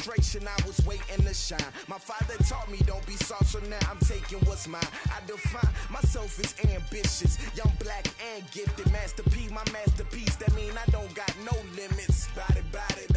celebration, I was waiting to shine. My father taught me don't be soft, so now I'm taking what's mine. I define myself as ambitious, young, black, and gifted. Master P, my masterpiece, that mean I don't got no limits. Bout it,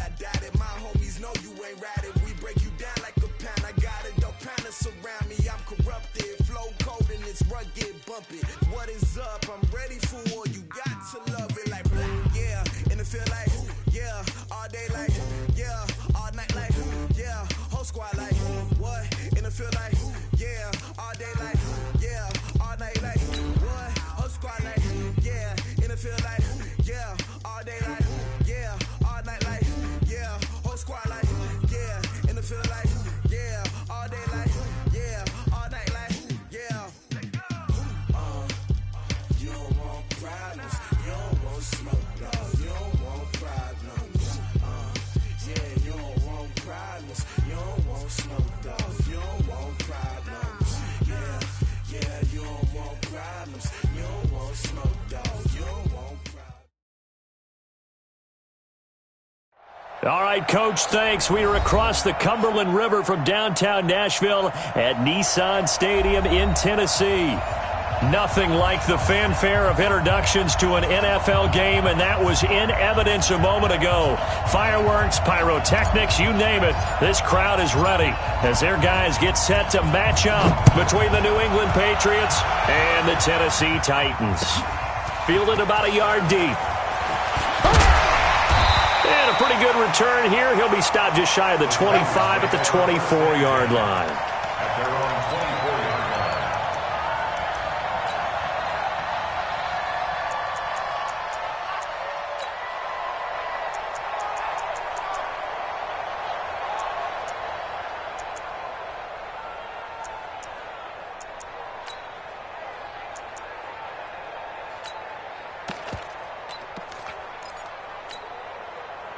I doubt it. My homies know you ain't ratted. We break you down like a pound. I got it, don't pound to surround me. I'm corrupted, flow cold and it's rugged, bump it. What is up? I'm ready for war. You got to love it like black, yeah. And it feel like, yeah. All day like, yeah. All night like, yeah. Whole squad like, what? And it feel like, yeah. All day like, yeah. All night like, what? Whole squad like, yeah. And it feel like, yeah. All day like, yeah. All night like, yeah. Whole squad like, yeah. And it feel like, yeah. All day like, yeah. All night like, yeah. You don't want problems. You don't want smoke, dog. You don't want problems. Yeah, you don't want problems. You don't want smoke, dog. You don't want problems. Yeah, you don't want problems. You don't want smoke, dog. You don't want problems. All right, Coach, thanks. We are across the Cumberland River from downtown Nashville at Nissan Stadium in Tennessee. Nothing like the fanfare of introductions to an NFL game, and that was in evidence a moment ago. Fireworks, pyrotechnics, you name it. This crowd is ready as their guys get set to match up between the New England Patriots and the Tennessee Titans. Fielded about a yard deep. And a pretty good return here. He'll be stopped just shy of the 25 at the 24-yard line.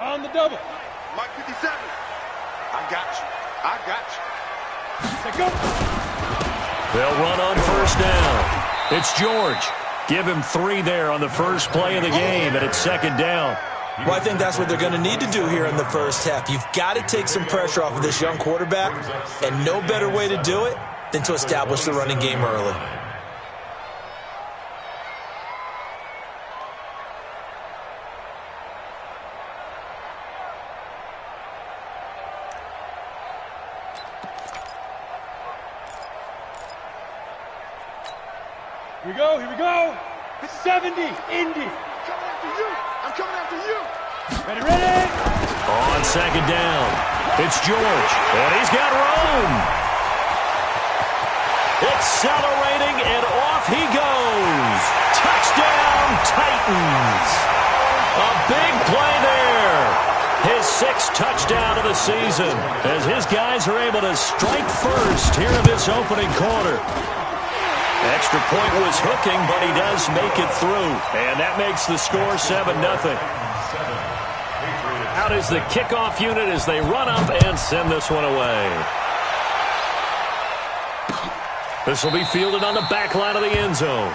On the double. Mike 57. I got you. Let's go. They'll run on first down. It's George. Give him 3 there on the first play of the game, and it's second down. Well, I think that's what they're going to need to do here in the first half. You've got to take some pressure off of this young quarterback, and no better way to do it than to establish the running game early. Here we go. 70, Indy. Coming after you. I'm coming after you. Ready. On second down, it's George, and he's got room. Accelerating, and off he goes. Touchdown, Titans. A big play there. His 6th touchdown of the season as his guys are able to strike first here in this opening quarter. Extra point was hooking, but he does make it through. And that makes the score 7-0. Out is the kickoff unit as they run up and send this one away. This will be fielded on the back line of the end zone.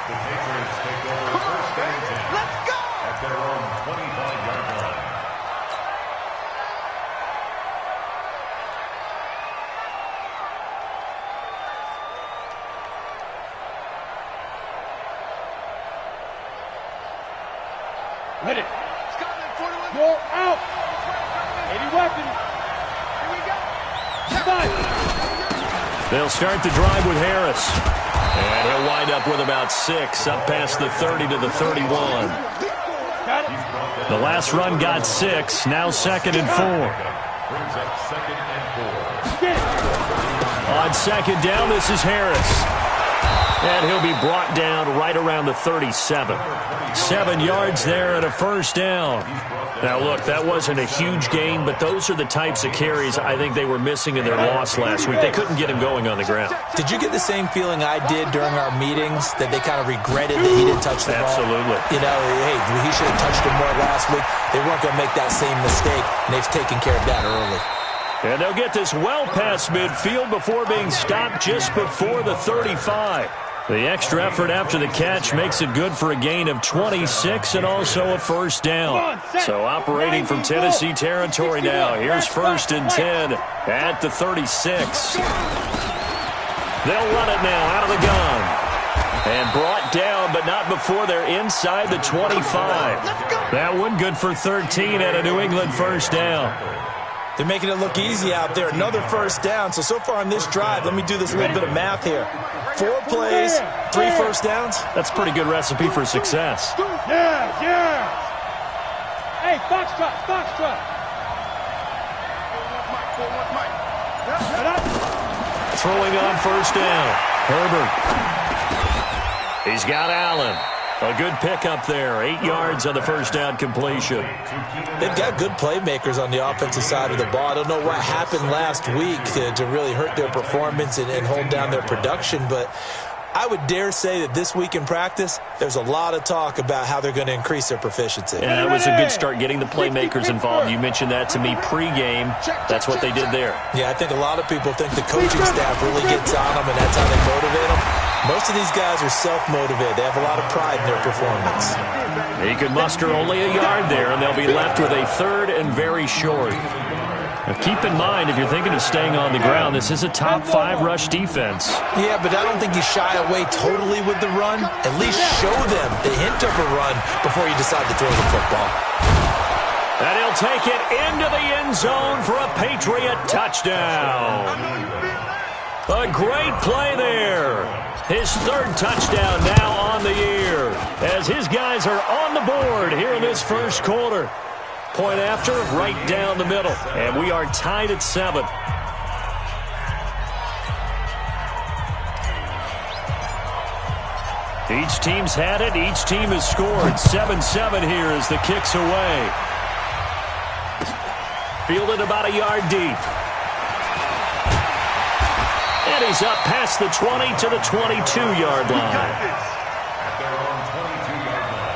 Ready. You're out. 80 weapons. Here we go. Five. They'll start the drive with Harris. And he'll wind up with about 6 up past the 30 to the 31. Got it. The last run got 6. Now 2nd and 4. Brings up 2nd and 4. Get it. On second down, this is Harris. And he'll be brought down right around the 37. 7 yards there and a first down. Now, look, that wasn't a huge gain, but those are the types of carries I think they were missing in their loss last week. They couldn't get him going on the ground. Did you get the same feeling I did during our meetings, that they kind of regretted that he didn't touch the ball? Absolutely. You know, hey, he should have touched it more last week. They weren't going to make that same mistake, and they've taken care of that early. And they'll get this well past midfield before being stopped just before the 35. The extra effort after the catch makes it good for a gain of 26 and also a first down. So operating from Tennessee territory now. Here's 1st and 10 at the 36. They'll run it now out of the gun. And brought down, but not before they're inside the 25. That one good for 13 at a New England first down. They're making it look easy out there. Another first down. So far on this drive, let me do this little bit of math here. 4 plays, 3 first downs. That's a pretty good recipe for success. Yeah. Hey, Foxtrot. Throwing on first down. Herbert. He's got Allen. A good pickup there. 8 yards on the first down completion. They've got good playmakers on the offensive side of the ball. I don't know what happened last week to really hurt their performance and hold down their production, but I would dare say that this week in practice, there's a lot of talk about how they're going to increase their proficiency. Yeah, it was a good start getting the playmakers involved. You mentioned that to me pregame. That's what they did there. Yeah, I think a lot of people think the coaching staff really gets on them, and that's how they motivate them. Most of these guys are self-motivated. They have a lot of pride in their performance. He could muster only a yard there, and they'll be left with a 3rd and very short. Now keep in mind, if you're thinking of staying on the ground, this is a top 5 rush defense. Yeah, but I don't think you shy away totally with the run. At least show them the hint of a run before you decide to throw the football. And he'll take it into the end zone for a Patriot touchdown. A great play there. His 3rd touchdown now on the year as his guys are on the board here in this first quarter. Point after, right down the middle. And we are tied at 7. Each team's had it. Each team has scored. 7-7 here as the kick's away. Fielded about a yard deep. And he's up past the 20 to the 22-yard line. At their own 22-yard line.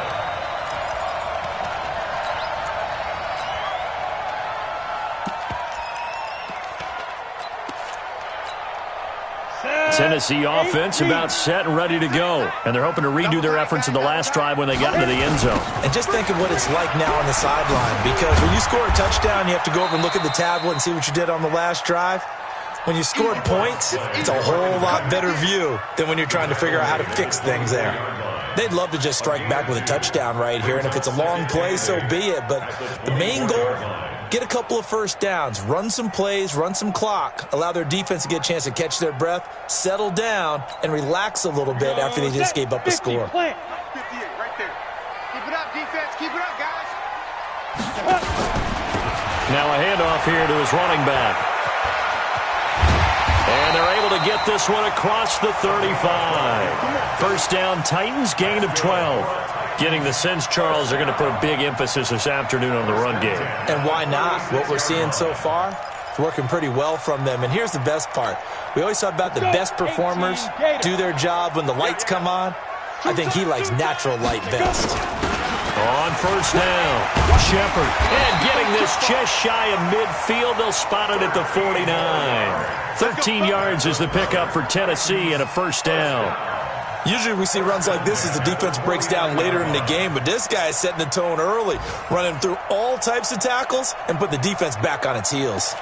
Tennessee offense about set and ready to go. And they're hoping to redo their efforts in the last drive when they got into the end zone. And just think of what it's like now on the sideline, because when you score a touchdown, you have to go over and look at the tablet and see what you did on the last drive. When you scored points, it's a whole lot better view than when you're trying to figure out how to fix things there. They'd love to just strike back with a touchdown right here, and if it's a long play, so be it. But the main goal, get a couple of first downs, run some plays, run some clock, allow their defense to get a chance to catch their breath, settle down, and relax a little bit after they just gave up a score. 58 right there. Keep it up, defense. Keep it up, guys. Now a handoff here to his running back. And they're able to get this one across the 35. First down, Titans, gain of 12. Getting the sense, Charles, they're going to put a big emphasis this afternoon on the run game. And why not? What we're seeing so far, it's working pretty well from them. And here's the best part. We always talk about the best performers do their job when the lights come on. I think he likes natural light best. On first down, Shepard. And getting this just shy of midfield. They'll spot it at the 49. 13 yards is the pickup for Tennessee and a first down. Usually we see runs like this as the defense breaks down later in the game, but this guy is setting the tone early, running through all types of tackles and put the defense back on its heels.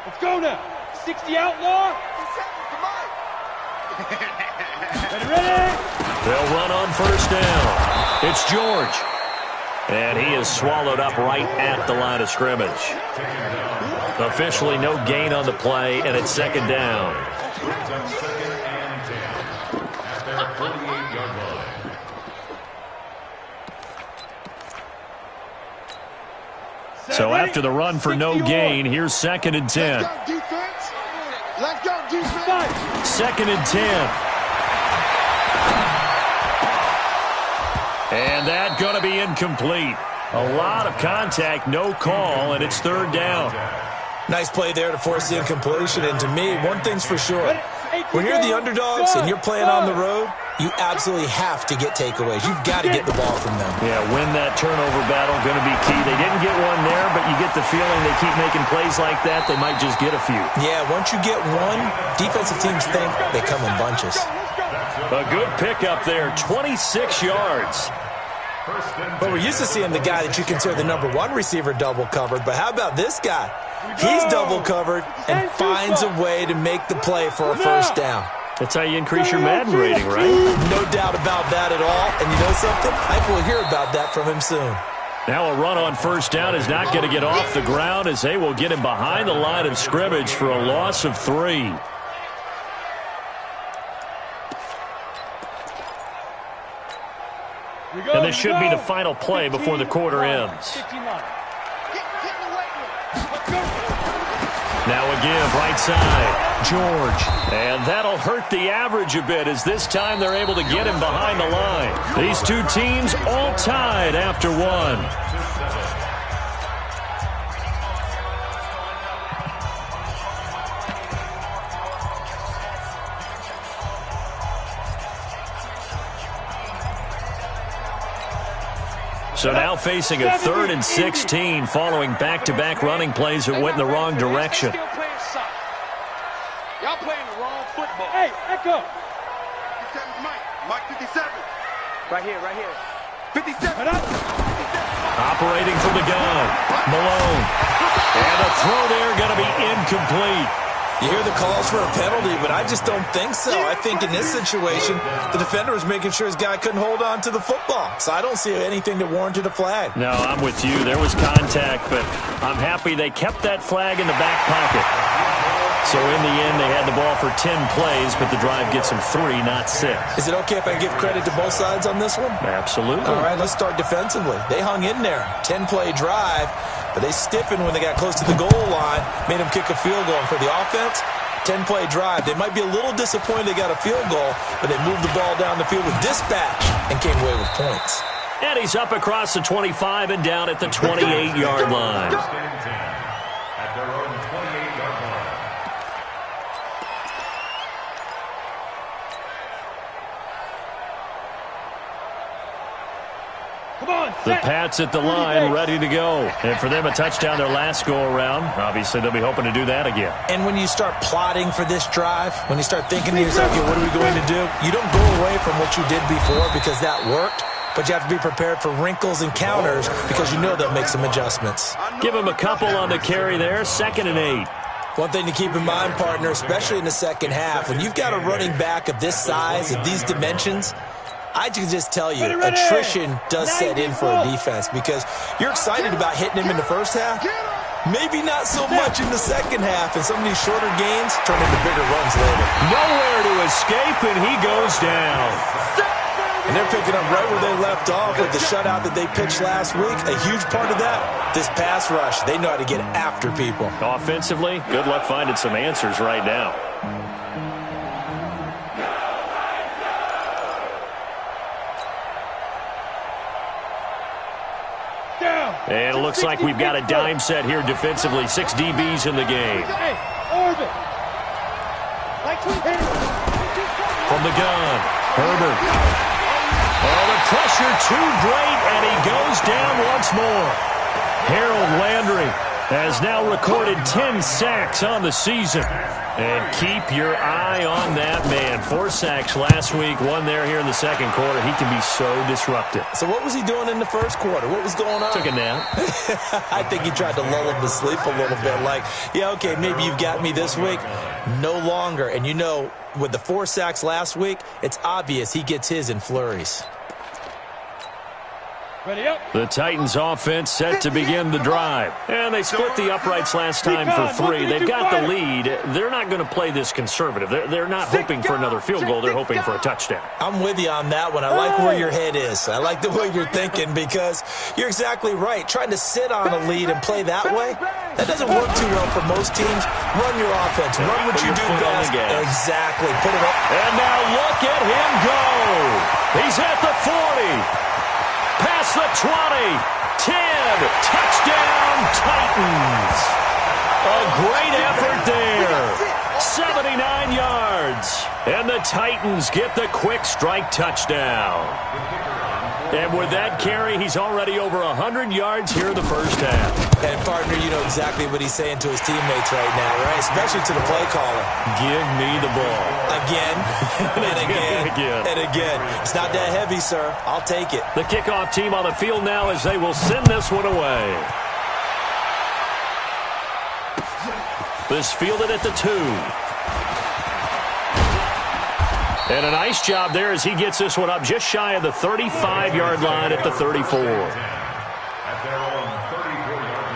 Let's go now. 60 outlaw. Ready? They'll run on first down. It's George. And he is swallowed up right at the line of scrimmage. Officially no gain on the play, and it's second down. Second and 10 at their 48-yard line. So after the run for no gain, here's second and 10. Let's go, defense. Let's go, defense. Second and 10. And that going to be incomplete. A lot of contact, no call, and it's third down. Nice play there to force the incompletion. And to me, one thing's for sure. When you're the underdogs and you're playing on the road, you absolutely have to get takeaways. You've got to get the ball from them. Yeah, win that turnover battle, going to be key. They didn't get one there, but you get the feeling they keep making plays like that, they might just get a few. Yeah, once you get one, defensive teams think they come in bunches. A good pickup there, 26 yards. But we're used to seeing the guy that you consider the number one receiver double covered, but how about this guy? He's double covered and finds a way to make the play for a first down. That's how you increase your Madden rating, right? No doubt about that at all. And you know something? I think we'll hear about that from him soon. Now a run on first down is not going to get off the ground as they will get him behind the line of scrimmage for a loss of 3. And this should be the final play before the quarter ends. Now a give, right side, George. And that'll hurt the average a bit as this time they're able to get him behind the line. These two teams all tied after one. So now facing a 3rd and 16 following back-to-back running plays that went in the wrong direction. Y'all playing the wrong football. Hey, Echo. 57's Mike. Mike 57. Right here. 57. Operating from the gun. Malone. And a throw there going to be incomplete. You hear the calls for a penalty, but I just don't think so. I think in this situation, the defender was making sure his guy couldn't hold on to the football. So I don't see anything that warranted a flag. No, I'm with you. There was contact, but I'm happy they kept that flag in the back pocket. So in the end, they had the ball for 10 plays, but the drive gets them 3, not 6. Is it okay if I give credit to both sides on this one? Absolutely. All right, let's start defensively. They hung in there. 10-play drive, but they stiffened when they got close to the goal line, made them kick a field goal. And for the offense, 10-play drive. They might be a little disappointed they got a field goal, but they moved the ball down the field with dispatch and came away with points. And he's up across the 25 and down at the 28-yard line. At their own 28-yard line. The Pats at the line, ready to go. And for them, a touchdown their last go-around. Obviously, they'll be hoping to do that again. And when you start plotting for this drive, when you start thinking to yourself, okay, what are we going to do? You don't go away from what you did before because that worked, but you have to be prepared for wrinkles and counters because you know they'll make some adjustments. Give them a couple on the carry there, 2nd and 8. One thing to keep in mind, partner, especially in the second half, when you've got a running back of this size, of these dimensions, I can just tell you, attrition does set in for a defense because you're excited about hitting him in the first half. Maybe not so much in the second half, and some of these shorter gains turn into bigger runs later. Nowhere to escape, and he goes down. And they're picking up right where they left off with the shutout that they pitched last week. A huge part of that, this pass rush. They know how to get after people. Offensively, good luck finding some answers right now. And it looks like we've got a dime set here defensively. 6 DBs in the game. From the gun, Herbert. Oh, the pressure too great, and he goes down once more. Harold Landry has now recorded 10 sacks on the season. And keep your eye on that man. 4 sacks last week, 1 there here in the second quarter. He can be so disruptive. So what was he doing in the first quarter? What was going on? Took a nap. I think he tried to lull him to sleep a little bit. Like, yeah, okay, maybe you've got me this week. No longer. And you know, with the 4 sacks last week, it's obvious he gets his in flurries. The Titans offense set to begin the drive. And they split the uprights last time for 3. They've got the lead. They're not going to play this conservative. They're not hoping for another field goal. They're hoping for a touchdown. I'm with you on that one. I like where your head is. I like the way you're thinking because you're exactly right. Trying to sit on a lead and play that way, that doesn't work too well for most teams. Run your offense. Run what you do best. Exactly. Put it up. And now look at him go. He's at the 40. Past the 20, 10, touchdown Titans. A great effort there. 79 yards. And the Titans get the quick strike touchdown. And with that carry, he's already over 100 yards here in the first half. And, partner, you know exactly what he's saying to his teammates right now, right? Especially to the play caller. Give me the ball. Again, and again, and again. It's not that heavy, sir. I'll take it. The kickoff team on the field now as they will send this one away. This fielded at the 2. And a nice job there as he gets this one up just shy of the 35-yard line at the 34. At their own 34-yard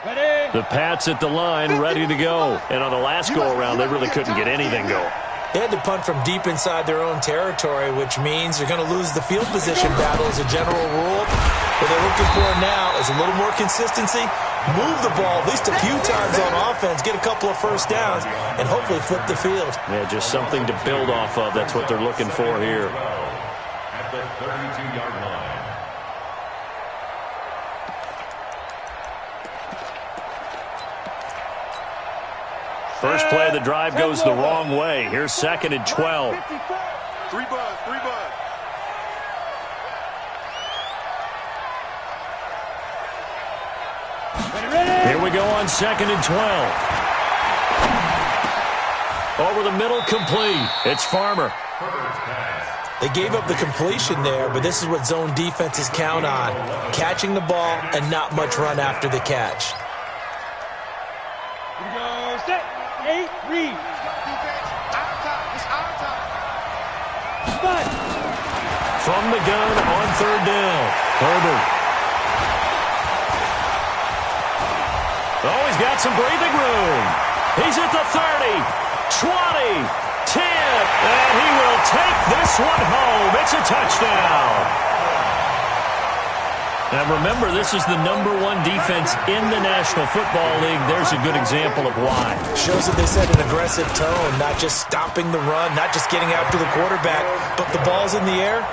line. Ready? The Pats at the line, ready to go. And on the last go-around, they really couldn't get anything going. They had to punt from deep inside their own territory, which means they're going to lose the field position battle as a general rule. What they're looking for now is a little more consistency, move the ball at least a few times on offense, get a couple of first downs, and hopefully flip the field. Yeah, just something to build off of. That's what they're looking for here. At the 32-yard line. First play of the drive goes the wrong way. Here's 2nd and 12. 3 bud. Here we go on 2nd and 12. Over the middle, complete. It's Farmer. They gave up the completion there, but this is what zone defenses count on, catching the ball and not much run after the catch. Here we go. Set. 8. Read. Defense, our time. It's our time. Spot. From the gun on 3rd down. Herbert. Oh, he's got some breathing room. He's at the 30, 20, 10, and he will take this one home. It's a touchdown. Now remember, this is the #1 defense in the National Football League. There's a good example of why. Shows that they set an aggressive tone, not just stopping the run, not just getting after the quarterback, but the ball's in the air.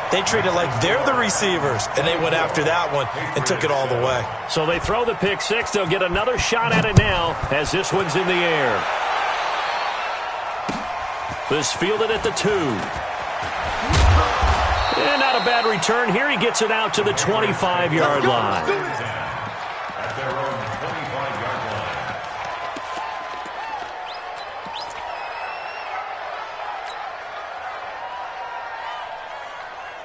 They treat it like they're the receivers, and they went after that one and took it all the way. So they throw the pick six. They'll get another shot at it now as this one's in the air. This fielded at the 2. And not a bad return. Here he gets it out to the 25-yard line. At their own 25-yard line.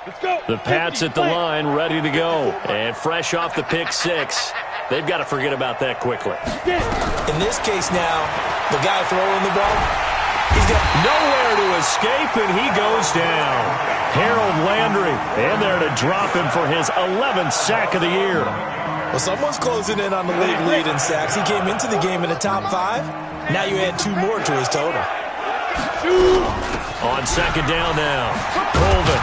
Let's go. The Pats at the line, ready to go. And fresh off the pick six. They've got to forget about that quickly. In this case now, the guy throwing the ball, he's got nowhere to escape, and he goes down. Harold Landry in there to drop him for his 11th sack of the year. Well, someone's closing in on the league lead in sacks. He came into the game in the top 5. Now you add 2 more to his total. On 2nd down now, Colvin.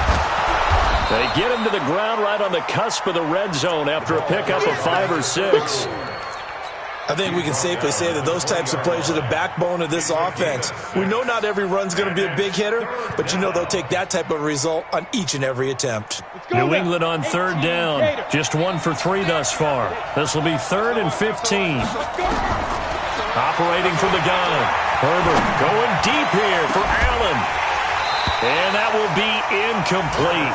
They get him to the ground right on the cusp of the red zone after a pickup of 5 or 6. I think we can safely say that those types of plays are the backbone of this offense. We know not every run's going to be a big hitter, but you know they'll take that type of result on each and every attempt. New England on 3rd down. Just 1 for 3 thus far. This will be 3rd and 15. Operating from the gun. Herbert going deep here for Allen. And that will be incomplete.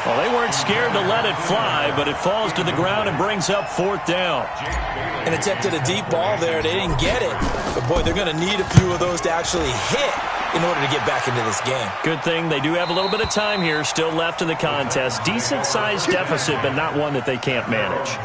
Well, they weren't scared to let it fly, but it falls to the ground and brings up 4th down. An attempt at a deep ball there. They didn't get it. But, boy, they're going to need a few of those to actually hit in order to get back into this game. Good thing they do have a little bit of time here still left in the contest. Decent-sized deficit, but not one that they can't manage.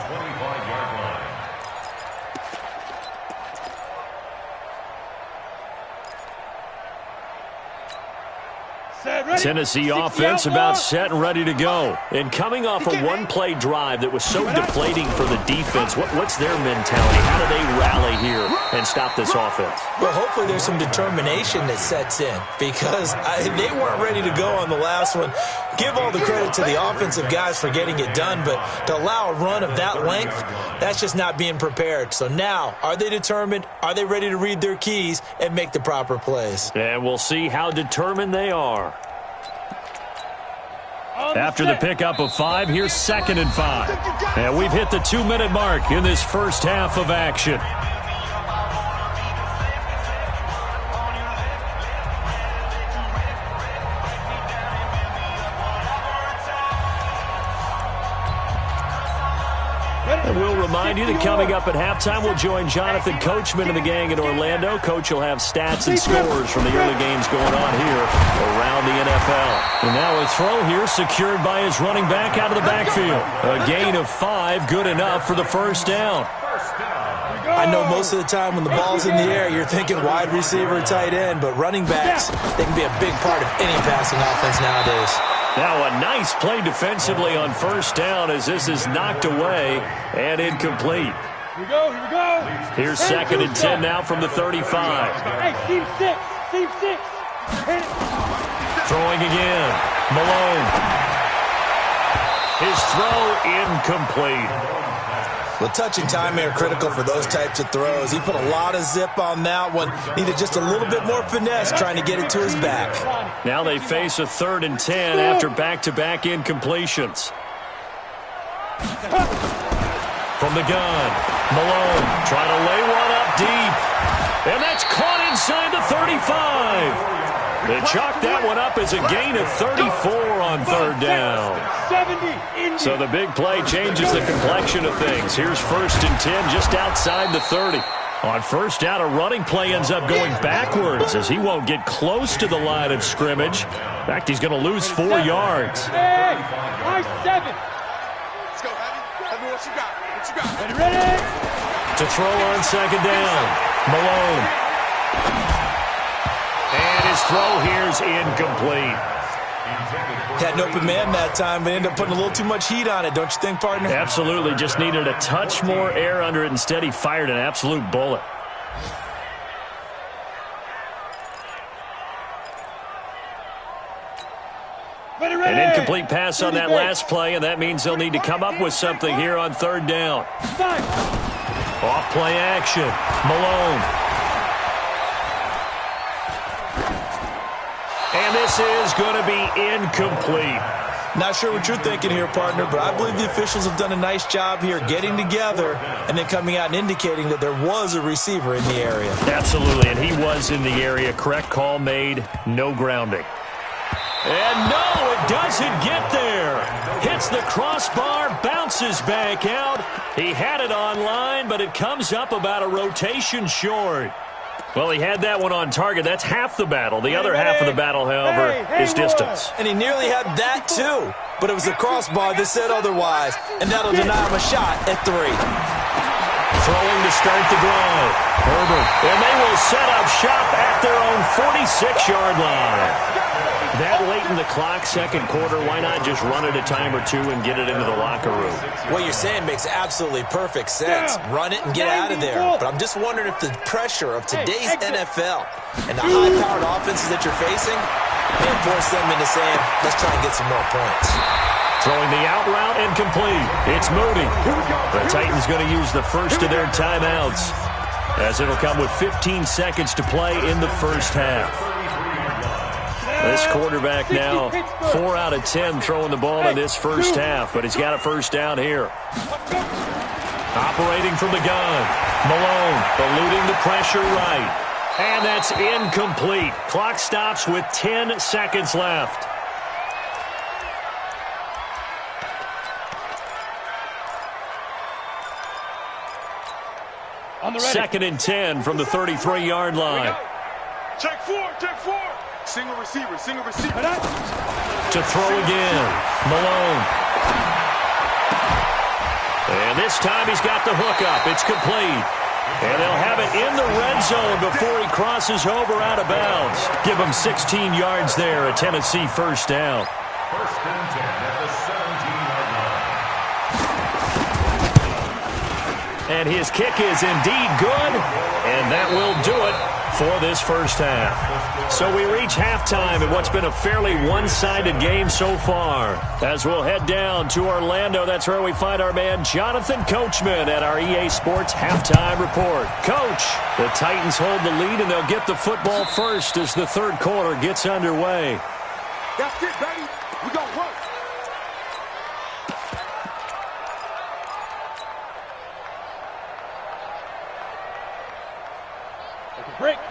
Tennessee offense about set and ready to go. And coming off a one-play drive that was so deflating for the defense, what's their mentality? How do they rally here and stop this offense? Well, hopefully there's some determination that sets in because they weren't ready to go on the last one. Give all the credit to the offensive guys for getting it done, but to allow a run of that length, that's just not being prepared. So now, are they determined? Are they ready to read their keys and make the proper plays? And we'll see how determined they are. After the pickup of 5, here's 2nd and 5. And we've hit the 2-minute mark in this first half of action. And we'll remind you that coming up at halftime, we'll join Jonathan Coachman and the gang in Orlando. Coach will have stats and scores from the early games going on here around the NFL. And now a throw here secured by his running back out of the backfield. A gain of 5, good enough for the first down. I know most of the time when the ball's in the air, you're thinking wide receiver, tight end, but running backs, they can be a big part of any passing offense nowadays. Now a nice play defensively on first down as this is knocked away and incomplete. Here we go, here we go. Here's 2nd and 10 now from the 35. Hey, team 6, team 6. Throwing again. Malone. His throw incomplete. Well, touch and timing are critical for those types of throws. He put a lot of zip on that one. Needed just a little bit more finesse trying to get it to his back. Now they face a 3rd and 10 after back-to-back incompletions. From the gun, Malone trying to lay one up deep. And that's caught inside the 35. They chalk that one up as a gain of 34 on 3rd down. So the big play changes the complexion of things. Here's 1st and 10 just outside the 30. On first down, a running play ends up going backwards as he won't get close to the line of scrimmage. In fact, he's going to lose 4 yards. Hey, nice 7. Let's go, Heavy. What you got? What you got? Ready? To throw on 2nd down, Malone. And his throw here's incomplete. Had an open man that time, but ended up putting a little too much heat on it, don't you think, partner? Absolutely. Just needed a touch more air under it. Instead, he fired an absolute bullet. An incomplete pass on that last play, and that means they'll need to come up with something here on 3rd down. Off play action. Malone. And this is going to be incomplete. Not sure what you're thinking here, partner, but I believe the officials have done a nice job here getting together and then coming out and indicating that there was a receiver in the area. Absolutely, and he was in the area. Correct call made, no grounding. And no, it doesn't get there. Hits the crossbar, bounces back out. He had it on line, but it comes up about a rotation short. Well, he had that one on target. That's half the battle. The other half of the battle, however, is distance. And he nearly had that, too. But it was the crossbar that said otherwise, and that'll deny him a shot at 3. Throwing to start the drive. Herbert. And they will set up shop at their own 46-yard line. That late in the clock, 2nd quarter, why not just run it a time or 2 and get it into the locker room? What you're saying makes absolutely perfect sense. Run it and get out of there. But I'm just wondering if the pressure of today's NFL and the high-powered offenses that you're facing may force them into saying, let's try and get some more points. Throwing the out route and complete. It's Moody. The Titans going to use the first of their timeouts as it'll come with 15 seconds to play in the first half. This quarterback now 4 out of 10 throwing the ball in this first half, but he's got a first down here. Operating from the gun. Malone eluding the pressure right. And that's incomplete. Clock stops with 10 seconds left. On the ready. 2nd and 10 from the 33-yard line. Check 4, check 4. Single receiver, single receiver. To throw again. Malone. And this time he's got the hook up. It's complete. And they'll have it in the red zone before he crosses over out of bounds. Give him 16 yards there, a Tennessee first down. 1st and 10 at the 17-yard line. And his kick is indeed good, and that will do it for this first half. So we reach halftime in what's been a fairly one-sided game so far. As we'll head down to Orlando, that's where we find our man Jonathan Coachman at our EA Sports Halftime Report. Coach, the Titans hold the lead, and they'll get the football first as the 3rd quarter gets underway. That's it, baby. We gonna work.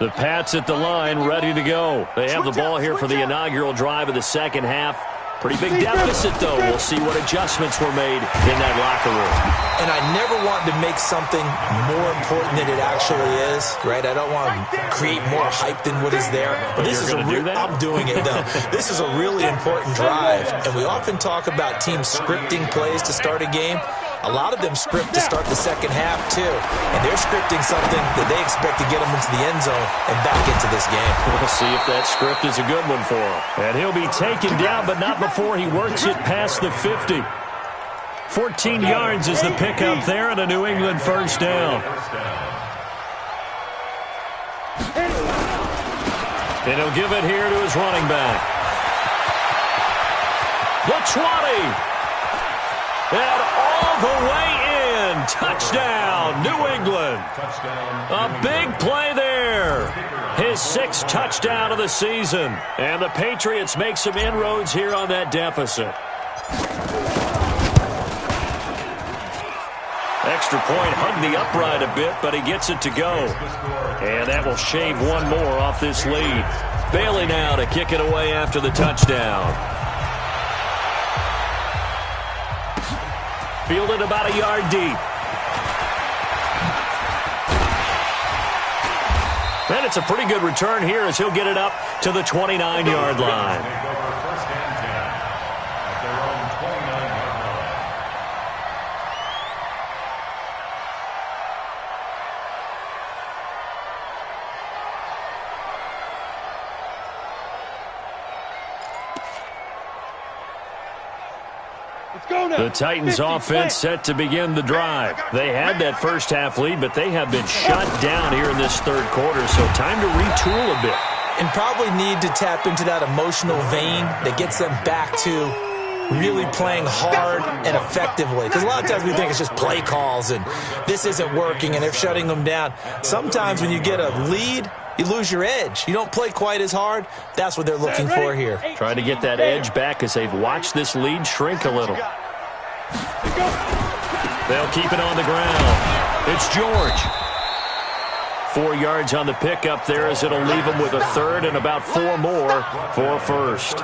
The Pats at the line, ready to go. They have the ball here for the inaugural drive of the second half. Pretty big deficit, though. We'll see what adjustments were made in that locker room. And I never want to make something more important than it actually is, right? I don't want to create more hype than what is there. But this is I'm doing it, though. This is a really important drive. And we often talk about teams scripting plays to start a game. A lot of them script to start the second half, too. And they're scripting something that they expect to get them into the end zone and back into this game. We'll see if that script is a good one for him. And he'll be taken down, but not before he works it past the 50. 14 yards is the pickup there and a New England first down. And he'll give it here to his running back. The 20. And all the way in. Touchdown, New England. A big play there. His 6th touchdown of the season. And the Patriots make some inroads here on that deficit. Extra point hugged the upright a bit, but he gets it to go. And that will shave one more off this lead. Bailey now to kick it away after the touchdown. Fielded about a yard deep. And it's a pretty good return here as he'll get it up to the 29-yard line. The Titans offense set to begin the drive. They had that first half lead, but they have been shut down here in this third quarter, so time to retool a bit. And probably need to tap into that emotional vein that gets them back to really playing hard and effectively. Because a lot of times we think it's just play calls and this isn't working and they're shutting them down. Sometimes when you get a lead, you lose your edge. You don't play quite as hard. That's what they're looking for here. Trying to get that edge back as they've watched this lead shrink a little. They'll keep it on the ground. It's George. 4 yards on the pickup there as it'll leave them with a third and about 4 more for first.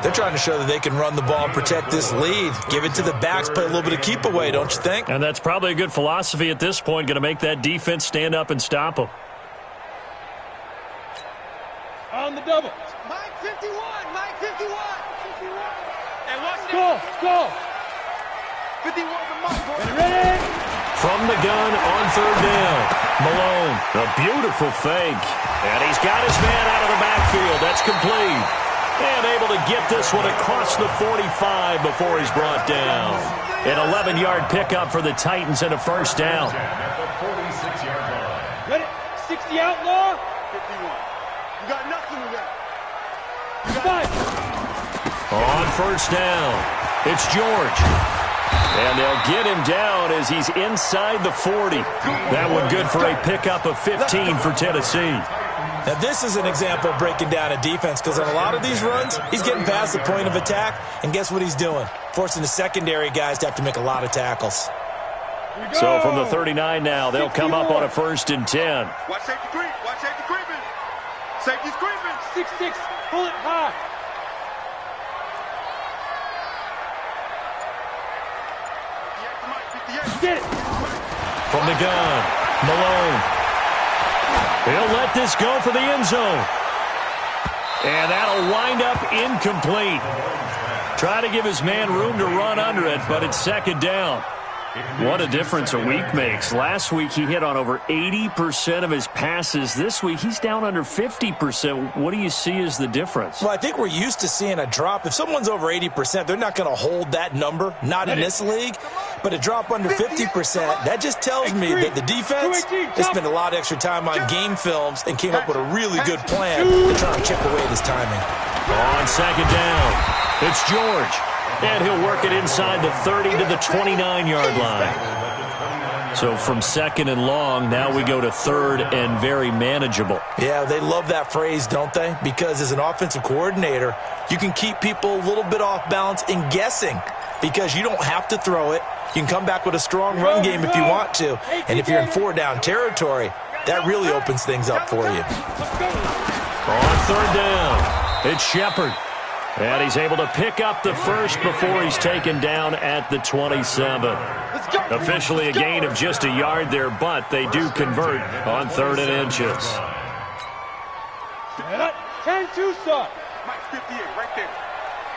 They're trying to show that they can run the ball and protect this lead. Give it to the backs, play a little bit of keep away, don't you think? And that's probably a good philosophy at this point, going to make that defense stand up and stop them. On the double. Mike 51, Mike 51. And watch this. Go. 51 for Mike. Ready? From the gun on third down. Malone, a beautiful fake. And he's got his man out of the backfield. That's complete. And able to get this one across the 45 before he's brought down. An 11-yard pickup for the Titans and a first down. Ready? 60 outlaw. 51. You got nothing with that. On first down, it's George. And they'll get him down as he's inside the 40. That one good for a pickup of 15 for Tennessee. Now, this is an example of breaking down a defense because on a lot of these runs, he's getting past the point of attack, and guess what he's doing? Forcing the secondary guys to have to make a lot of tackles. So from the 39 now, they'll come up on a 1st and 10. Watch safety creep. Watch safety creeping. Safety's creeping. 6-6. Pull it high. Get it. From the gun, Malone. He'll let this go for the end zone. And that'll wind up incomplete. Try to give his man room to run under it, but it's second down. What a difference a week makes. Last week he hit on over 80% of his passes. This week he's down under 50%. What do you see as the difference? Well, I think we're used to seeing a drop. If someone's over 80%, they're not going to hold that number, not in this league. But a drop under 50%, that just tells me that the defense has spent a lot of extra time on game films and came up with a really good plan to try and chip away this timing. On second down, it's George. And he'll work it inside the 30 to the 29-yard line. So from second and long, now we go to third and very manageable. Yeah, they love that phrase, don't they? Because as an offensive coordinator, you can keep people a little bit off balance and guessing because you don't have to throw it. You can come back with a strong run game if you want to. And if you're in 4-down territory, That really opens things up for you. On third down, it's Shepard. And he's able to pick up the first before he's taken down at the 27. Officially a gain of just a yard there, but they do convert on 3rd and inches. 10-2 stop. Mike 58 right there.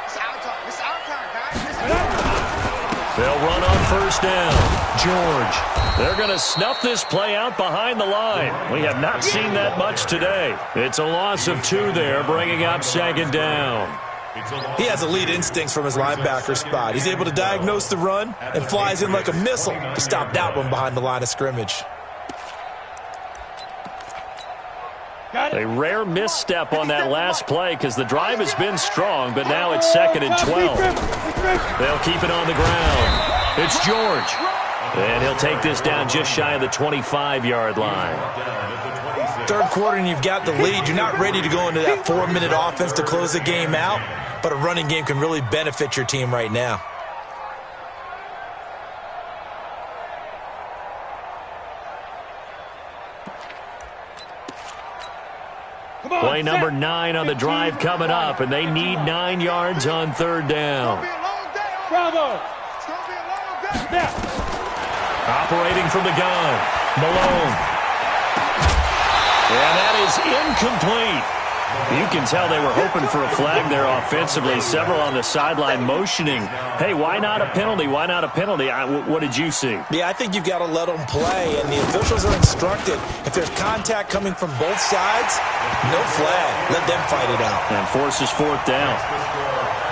It's our time. It's our time, guys. It's our time. They'll run on first down. George. They're going to snuff this play out behind the line. We have not seen that much today. It's a loss of 2 there, bringing up 2nd down. He has elite instincts from his linebacker spot. He's able to diagnose the run and flies in like a missile to stop that one behind the line of scrimmage. A rare misstep on that last play because the drive has been strong, but now it's 2nd and 12. They'll keep it on the ground. It's George. And he'll take this down just shy of the 25-yard line. 3rd quarter and you've got the lead. You're not ready to go into that 4-minute offense to close the game out, but a running game can really benefit your team right now. Play number 9 on the drive coming up, and they need 9 yards on 3rd down. Bravo. Operating from the gun, Malone. And that is incomplete. You can tell they were hoping for a flag there offensively. Several on the sideline motioning, hey, why not a penalty? Why not a penalty? What did you see? Yeah, I think you've got to let them play, and the officials are instructed. If there's contact coming from both sides, no flag. Let them fight it out. And forces 4th down.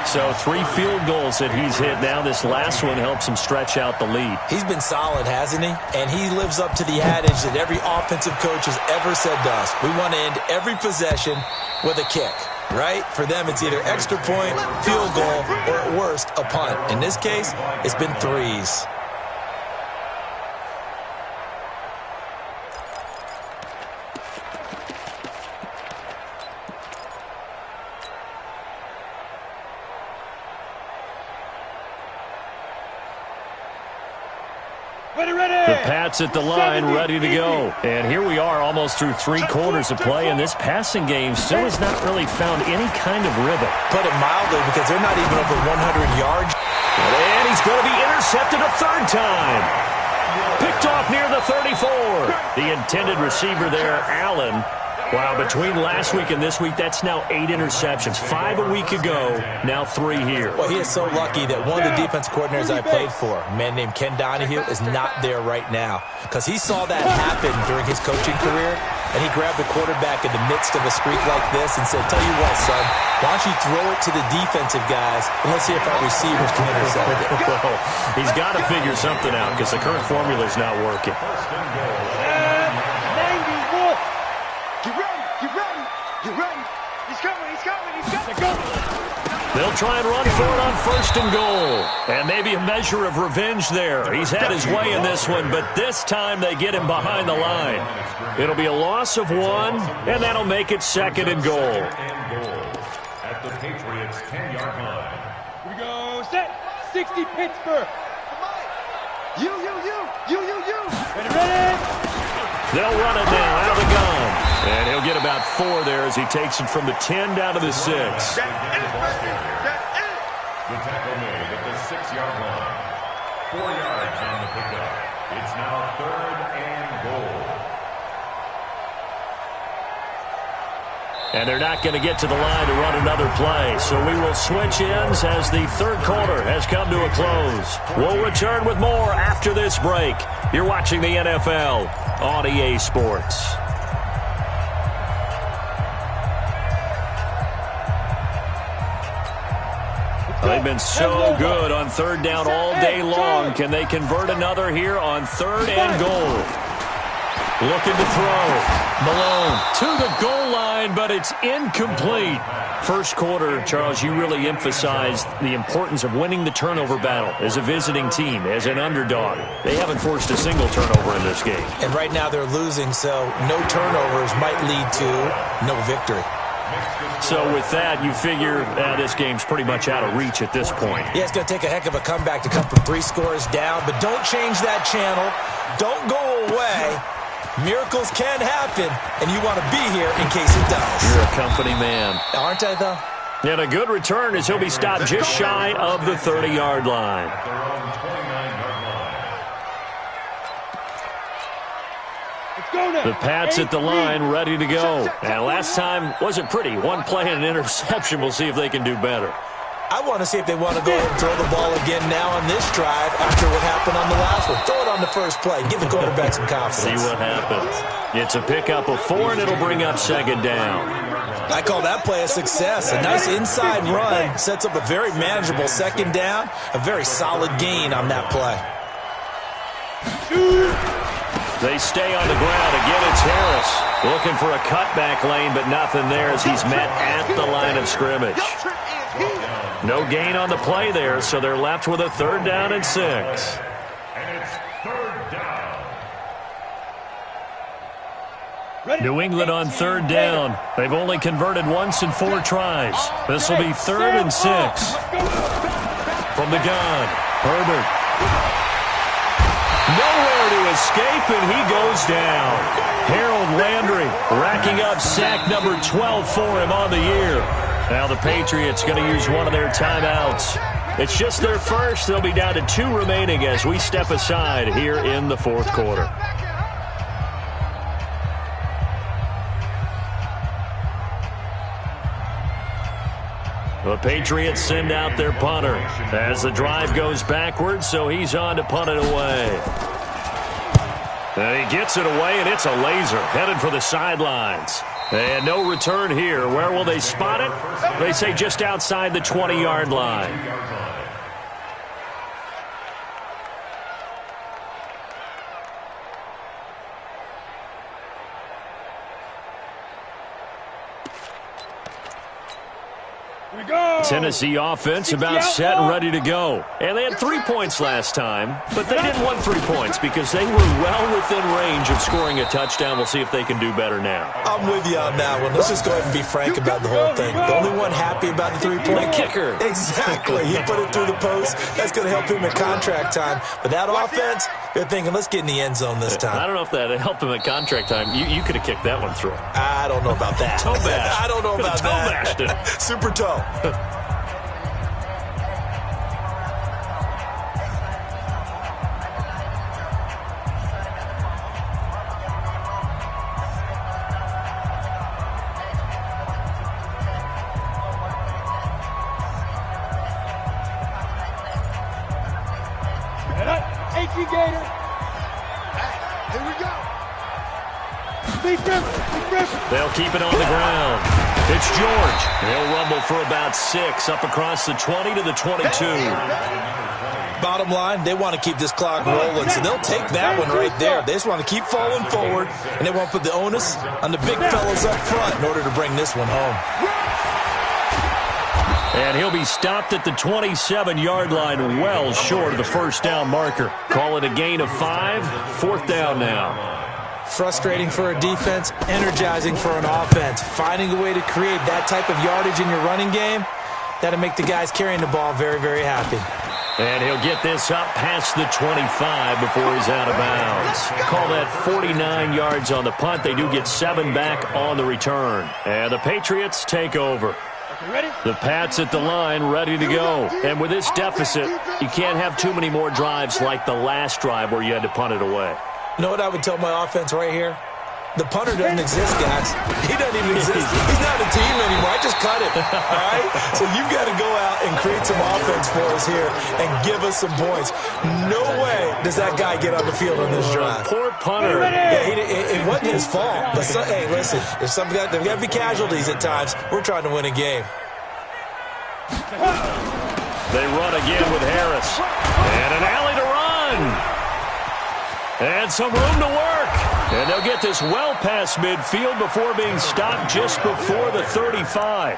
So 3 field goals that he's hit now. This last one helps him stretch out the lead. He's been solid, hasn't he? And he lives up to the adage that every offensive coach has ever said to us. We want to end every possession with a kick, right? For them, it's either extra point, field goal, or at worst, a punt. In this case, it's been 3s. The Pats at the line, ready to go. And here we are almost through 3 quarters of play, and this passing game still has not really found any kind of rhythm. Put it mildly, because they're not even over 100 yards. And he's going to be intercepted a 3rd time. Picked off near the 34. The intended receiver there, Allen. Wow, between last week and this week, that's now 8 interceptions. 5 a week ago, now 3 here. Well, he is so lucky that one of the defense coordinators I played for, a man named Ken Donahue, is not there right now. Because he saw that happen during his coaching career, and he grabbed the quarterback in the midst of a streak like this and said, tell you what, son, why don't you throw it to the defensive guys, and let's see if our receivers can intercept it. Well, he's got to figure something out because the current formula is not working. They'll try and run for it on 1st and goal. And maybe a measure of revenge there. He's had his way in this one, but this time they get him behind the line. It'll be a loss of 1, and that'll make it 2nd and goal. At the Patriots' 10-yard line. Here we go. Set. 60 Pittsburgh. You. Ready. They'll run it now out of the gun. And he'll get about 4 there as he takes it from the 10 down to the 6. The tackle made at the 6-yard line. 4 yards on the pickup. It's now 3rd and goal. And they're not going to get to the line to run another play. So we will switch ends as the 3rd quarter has come to a close. We'll return with more after this break. You're watching the NFL on EA Sports. They've been so good on 3rd down all day long. Can they convert another here on 3rd and goal? Looking to throw. Malone to the goal line, but it's incomplete. First quarter, Charles, you really emphasized the importance of winning the turnover battle as a visiting team, as an underdog. They haven't forced a single turnover in this game. And right now they're losing, so no turnovers might lead to no victory. So with that, you figure this game's pretty much out of reach at this point. Yeah, it's going to take a heck of a comeback to come from 3 scores down, but don't change that channel. Don't go away. Miracles can happen, and you want to be here in case it does. You're a company man. Aren't I, though? And a good return as he'll be stopped just shy of the 30-yard line. At their own 29-yard line. The Pats at the line, ready to go. And last time wasn't pretty. One play and an interception. We'll see if they can do better. I want to see if they want to go and throw the ball again now on this drive after what happened on the last one. Throw it on the first play. Give the quarterback some confidence. See what happens. It's a pickup of 4, and it'll bring up second down. I call that play a success. A nice inside run sets up a very manageable second down. A very solid gain on that play. They stay on the ground. Again, it's Harris. Looking for a cutback lane, but nothing there as he's met at the line of scrimmage. No gain on the play there, so they're left with a 3rd down and 6. And it's 3rd down. New England on 3rd down. They've only converted once in 4 tries. This will be 3rd and 6. From the gun, Herbert. Nowhere to escape, and he goes down. Harold Landry racking up sack number 12 for him on the year. Now the Patriots going to use one of their timeouts. It's just their first. They'll be down to 2 remaining as we step aside here in the 4th quarter. The Patriots send out their punter as the drive goes backwards, so he's on to punt it away. And he gets it away, and it's a laser headed for the sidelines. And no return here. Where will they spot it? They say just outside the 20-yard line. Tennessee offense about set and ready to go. And they had 3 points last time, but they didn't want 3 points because they were well within range of scoring a touchdown. We'll see if they can do better now. I'm with you on that one. Let's just go ahead and be frank about the whole thing. The only one happy about the 3-point kicker. Exactly. He put it through the post. That's going to help him at contract time. But that offense, they're thinking, let's get in the end zone this time. I don't know if that helped him at contract time. You could have kicked that one through. I don't know about that. Toe bash. I don't know about toe that. Bashed it. Super toe. Gator. Here we go. They'll keep it on the ground. It's George. He'll rumble for about 6 up across the 20 to the 22. Bottom line, they want to keep this clock rolling, so they'll take that one right there. They just want to keep falling forward, and they want to put the onus on the big fellas up front in order to bring this one home. And he'll be stopped at the 27-yard line, well short of the first down marker. Call it a gain of 5, 4th down now. Frustrating for a defense, energizing for an offense. Finding a way to create that type of yardage in your running game, that'll make the guys carrying the ball very, very happy. And he'll get this up past the 25 before he's out of bounds. Call that 49 yards on the punt. They do get 7 back on the return. And the Patriots take over. The Pats at the line, ready to go. And with this deficit, you can't have too many more drives like the last drive where you had to punt it away. You know what I would tell my offense right here? The punter doesn't exist, guys. He doesn't even exist. He's not a team anymore. I just cut him, all right? So you've got to go out and create some offense for us here and give us some points. No way does that guy get on the field on this drive. Poor punter. Yeah, it wasn't his fault. But hey, listen, there's got to be casualties at times. We're trying to win a game. They run again with Harris. And an alley to run. And some room to work. And they'll get this well past midfield before being stopped just before the 35.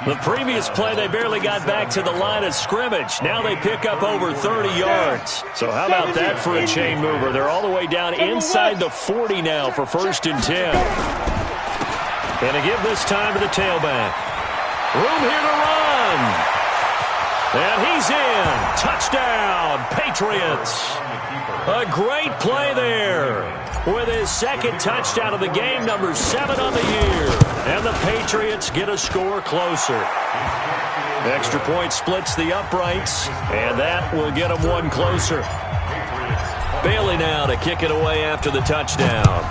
The previous play, they barely got back to the line of scrimmage. Now they pick up over 30 yards. So how about that for a chain mover? They're all the way down inside the 40 now for 1st and 10. And to give this time to the tailback. Room here to run. And he's in. Touchdown, Patriots. A great play there. With his second touchdown of the game, number 7 on the year. And the Patriots get a score closer. Extra point splits the uprights, and that will get them one closer. Bailey now to kick it away after the touchdown.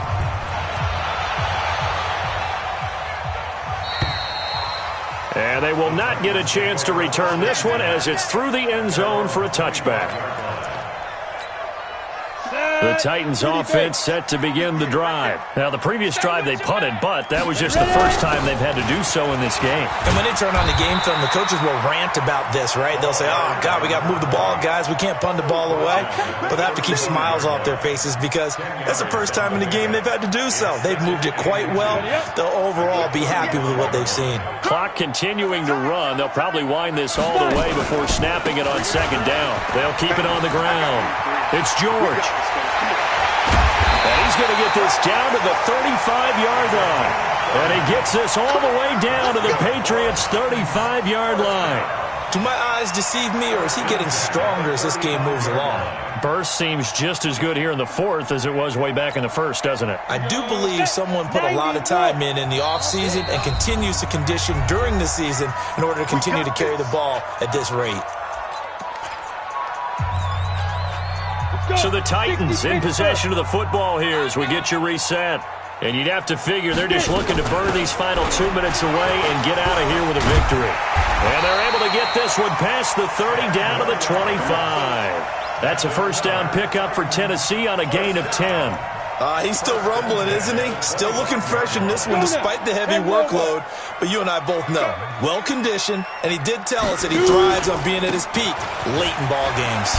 And they will not get a chance to return this one as it's through the end zone for a touchback. The Titans offense set to begin the drive. Now, the previous drive they punted, but that was just the first time they've had to do so in this game. And when they turn on the game film, the coaches will rant about this, right? They'll say, oh, God, we got to move the ball, guys. We can't punt the ball away. But they have to keep smiles off their faces because that's the first time in the game they've had to do so. They've moved it quite well. They'll overall be happy with what they've seen. Clock continuing to run. They'll probably wind this all the way before snapping it on second down. They'll keep it on the ground. It's George. And he's going to get this down to the 35-yard line. And he gets this all the way down to the Patriots' 35-yard line. Do my eyes deceive me, or is he getting stronger as this game moves along? Burst seems just as good here in the fourth as it was way back in the first, doesn't it? I do believe someone put a lot of time in the offseason and continues to condition during the season in order to continue to carry the ball at this rate. So the Titans in possession of the football here as we get you reset. And you'd have to figure they're just looking to burn these final 2 minutes away and get out of here with a victory. And they're able to get this one past the 30 down to the 25. That's a first down pickup for Tennessee on a gain of 10. He's still rumbling, isn't he? Still looking fresh in this one despite the heavy workload. But you and I both know, well-conditioned, and he did tell us that he thrives on being at his peak late in ball games.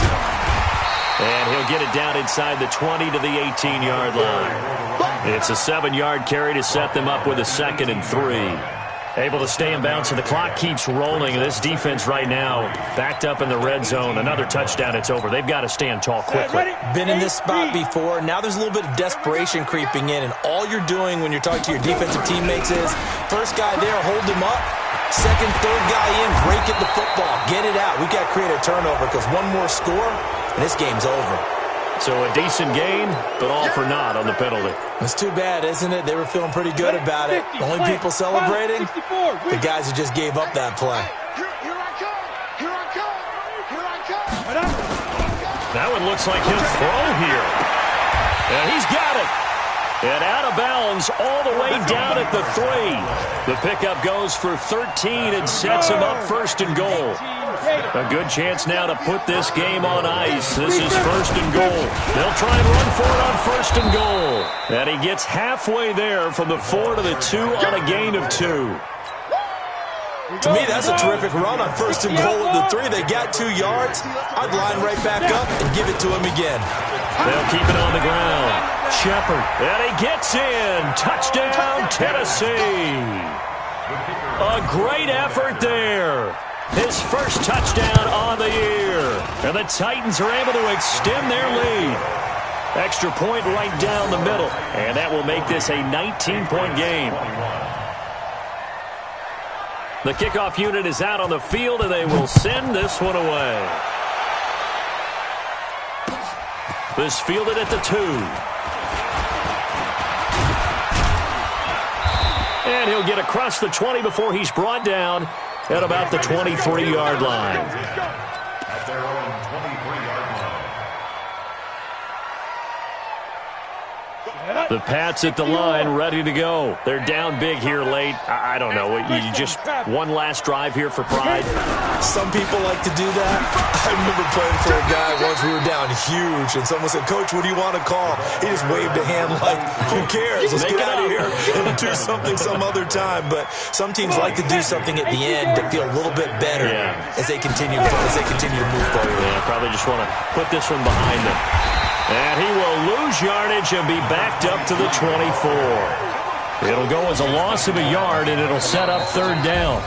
And he'll get it down inside the 20 to the 18-yard line. It's a 7-yard carry to set them up with a 2nd and 3. Able to stay in bounds, and the clock keeps rolling. This defense right now backed up in the red zone. Another touchdown, it's over. They've got to stand tall quickly. Been in this spot before. Now there's a little bit of desperation creeping in, and all you're doing when you're talking to your defensive teammates is, first guy there, hold him up. Second, third guy in, break at the football. Get it out. We've got to create a turnover because one more score, and this game's over. So a decent gain, but all for naught on the penalty. It's too bad, isn't it? They were feeling pretty good about it. Only people celebrating, the guys who just gave up that play. Here I come. Here I come. Here I come. That one looks like he'll throw here. And he's got it. And out of bounds all the way down at the 3. The pickup goes for 13 and sets him up 1st and goal. A good chance now to put this game on ice. This is 1st and goal. They'll try and run for it on 1st and goal. And he gets halfway there from the 4 to the 2 on a gain of 2. To me, that's a terrific run on 1st and goal at the 3. They got 2 yards. I'd line right back up and give it to him again. They'll keep it on the ground. Shepard. And he gets in. Touchdown, Tennessee. A great effort there. His first touchdown on the year. And the Titans are able to extend their lead. Extra point right down the middle. And that will make this a 19-point game. The kickoff unit is out on the field, and they will send this one away. This fielded at the 2. And he'll get across the 20 before he's brought down at about the 23-yard line. At their own 23-yard line. The Pats at the line, ready to go. They're down big here late. I don't know. You just one last drive here for pride? Some people like to do that. I remember playing for a guy once. We were down huge, and someone said, "Coach, what do you want to call?" He just waved a hand like, "Who cares? Let's get out of here and do something some other time." But some teams like to do something at the end to feel a little bit better as they continue to move forward. Yeah, probably just want to put this one behind them. And he will lose yardage and be backed up to the 24. It'll go as a loss of a yard, and it'll set up 3rd down.